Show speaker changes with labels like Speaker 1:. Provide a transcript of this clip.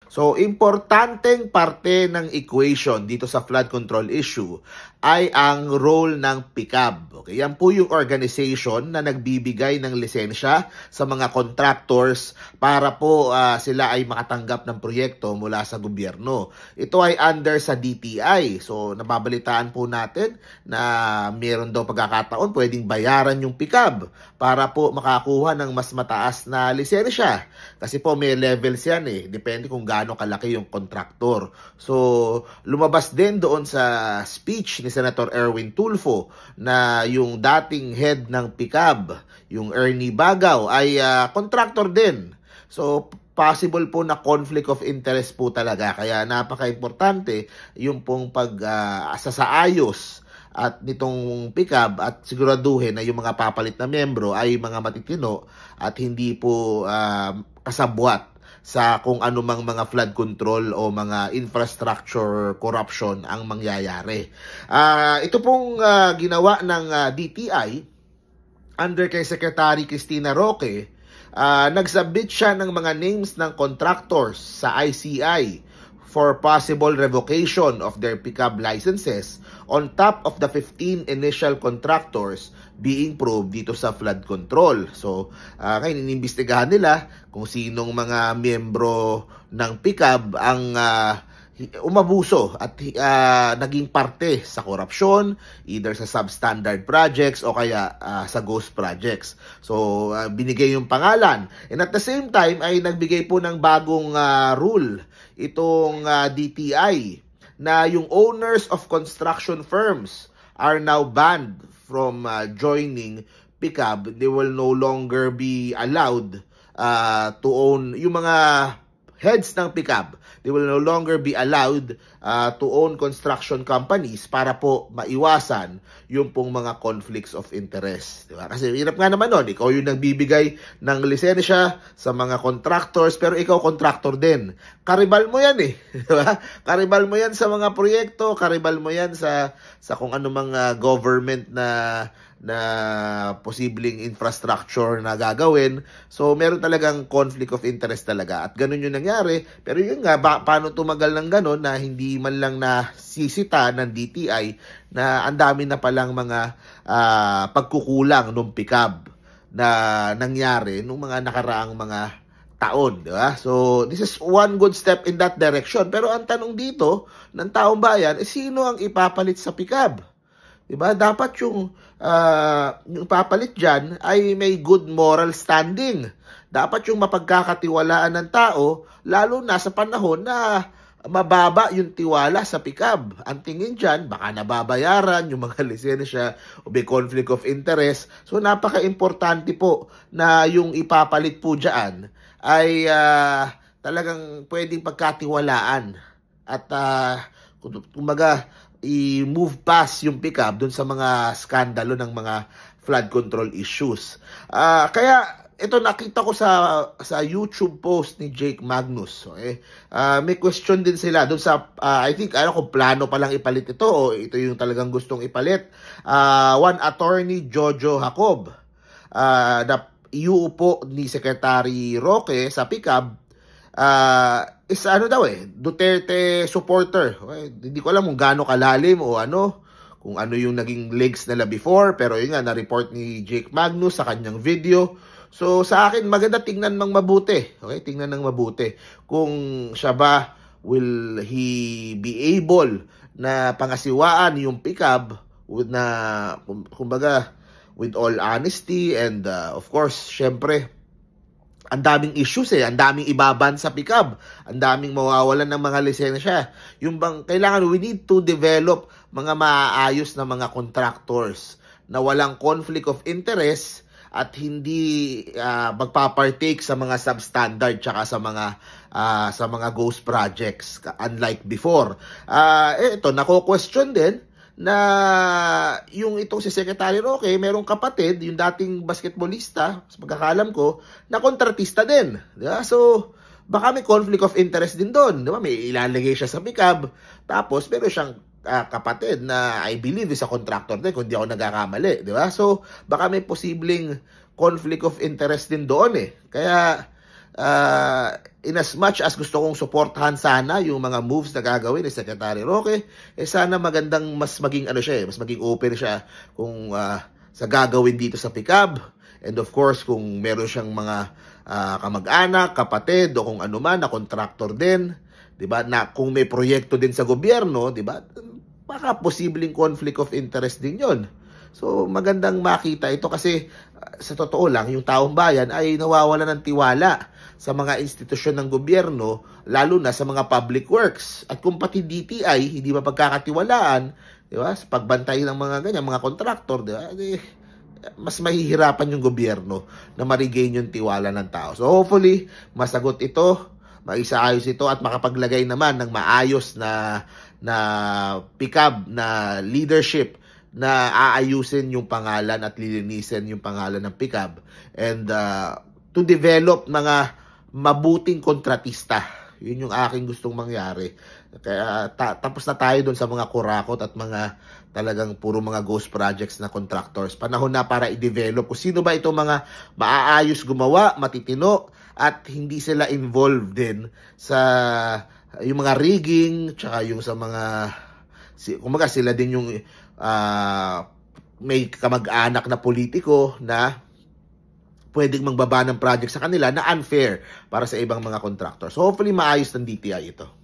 Speaker 1: So, importanteng parte ng equation dito sa flood control issue ay ang role ng PICAB. Okay? Yan po yung organization na nagbibigay ng lisensya sa mga contractors para po sila ay makatanggap ng proyekto mula sa gobyerno. Ito ay under sa DTI. So, nababalitaan po natin na meron daw pagkakataon pwedeng bayaran yung PICAB para po makakuha ng mas mataas na lisensya. Kasi po may levels yan eh. Depende kung gaano kalaki yung contractor. So, lumabas din doon sa speech ni Senator Erwin Tulfo na yung dating head ng PICAB, yung Ernie Bagaw, ay contractor din. So, possible po na conflict of interest po talaga. Kaya napaka-importante yung pong pag-sasaayos at nitong PICAB at siguraduhin na yung mga papalit na miyembro ay mga matitino at hindi po kasabwat sa kung anumang mga flood control o mga infrastructure corruption ang mangyayari. Ito pong ginawa ng DTI under kay Secretary Cristina Roque. Nagsubmit siya ng mga names ng contractors sa ICI for possible revocation of their PICAB licenses on top of the 15 initial contractors being probed dito sa flood control. So, ngayon inimbestigahan nila kung sinong mga miyembro ng PICAB ang umabuso at naging parte sa korupsyon, either sa substandard projects o kaya sa ghost projects. So, binigay yung pangalan. And at the same time, ay nagbigay po ng bagong rule itong DTI na yung owners of construction firms are now banned from joining PICAB. They will no longer be allowed to own yung mga heads ng PICAB. They will no longer be allowed to own construction companies para po maiwasan yung pong mga conflicts of interest. Diba? Kasi hirap nga naman nun. Ikaw yung nagbibigay ng lisensya sa mga contractors, pero ikaw contractor din. Karibal mo yan eh. Diba? Karibal mo yan sa mga proyekto, karibal mo yan sa kung anumang government na posibleng infrastructure na gagawin. So, meron talagang conflict of interest talaga. At ganun yung nangyari. Pero yun nga, paano tumagal ng ganun na hindi man lang nasisita ng DTI na ang dami na palang mga pagkukulang ng PICAB na nangyari nung mga nakaraang mga taon, di ba? So, this is one good step in that direction. Pero ang tanong dito ng taong bayan, sino ang ipapalit sa PICAB? Diba? Dapat yung papalit dyan ay may good moral standing. Dapat yung mapagkakatiwalaan ng tao, lalo na sa panahon na mababa yung tiwala sa PICAB. Ang tingin dyan, baka nababayaran yung mga lisensya o may conflict of interest. So, napaka-importante po na yung ipapalit po dyan ay talagang pwedeng pagkatiwalaan. At kumbaga, i-move past yung PICAB dun sa mga skandalo ng mga flood control issues. Kaya ito nakita ko sa YouTube post ni Jake Magnus. Okay? May question din sila dun sa I think kung plano pa lang ipalit ito o ito yung talagang gustong ipalit. One attorney Jojo Jacob na iuupo ni Secretary Roque sa PICAB is Duterte supporter. Okay? Hindi ko alam kung gaano kalalim o kung ano yung naging links nila before, pero yun nga, na-report ni Jake Magnus sa kanyang video. So, sa akin, maganda tingnan ng mabuti. Okay? Tingnan ng mabuti. Kung siya ba, will he be able na pangasiwaan yung PICAB na, kumbaga, with all honesty and, of course, syempre, ang daming issues ang daming ibaban sa PICAB, ang daming mawawalan ng mga lisensya. Yung bang kailangan, we need to develop mga maayos na mga contractors na walang conflict of interest at hindi magpapartake sa mga substandard tsaka sa mga ghost projects unlike before. Ito nako-question din na yung itong si Secretary Roque, merong kapatid, yung dating basketballista, sa pagkakalam ko, na kontratista din. Diba? So, baka may conflict of interest din doon. Diba? May ilalagay siya sa PICAB, tapos meron siyang kapatid na I believe is a contractor din, kung di ako nagkakamali. Diba? So, baka may posibleng conflict of interest din doon Kaya, in as much as gusto kong suportahan sana yung mga moves na gagawin ni Secretary Roque, sana magandang mas maging mas maging open siya kung sa gagawin dito sa PICAB. And of course, kung meron siyang mga kamag-anak, kapatid o kung ano man na contractor din, 'di ba? Na kung may proyekto din sa gobyerno, 'di ba? Baka posibleng conflict of interest din 'yon. So, magandang makita ito kasi sa totoo lang, yung taong bayan ay nawawala ng tiwala sa mga institusyon ng gobyerno, lalo na sa mga public works. At kung pati DTI, hindi mapagkakatiwalaan, di ba, sa pagbantay ng mga ganyan, mga kontraktor, di ba, mas mahihirapan yung gobyerno na ma-regain yung tiwala ng tao. So, hopefully, masagot ito, maisaayos ito at makapaglagay naman ng maayos na PICAB na leadership na aayusin yung pangalan at lilinisin yung pangalan ng PICAB and to develop mga mabuting kontratista. Yun yung aking gustong mangyari. Kaya tapos na tayo doon sa mga kurakot at mga talagang puro mga ghost projects na contractors. Panahon na para i-develop kung sino ba itong mga maaayos gumawa, matitino, at hindi sila involved din sa yung mga rigging, tsaka yung sa mga kumaga sila din yung may kamag-anak na politiko na pwedeng magbaba ng project sa kanila na unfair para sa ibang mga contractors. So hopefully maayos ng DTI ito.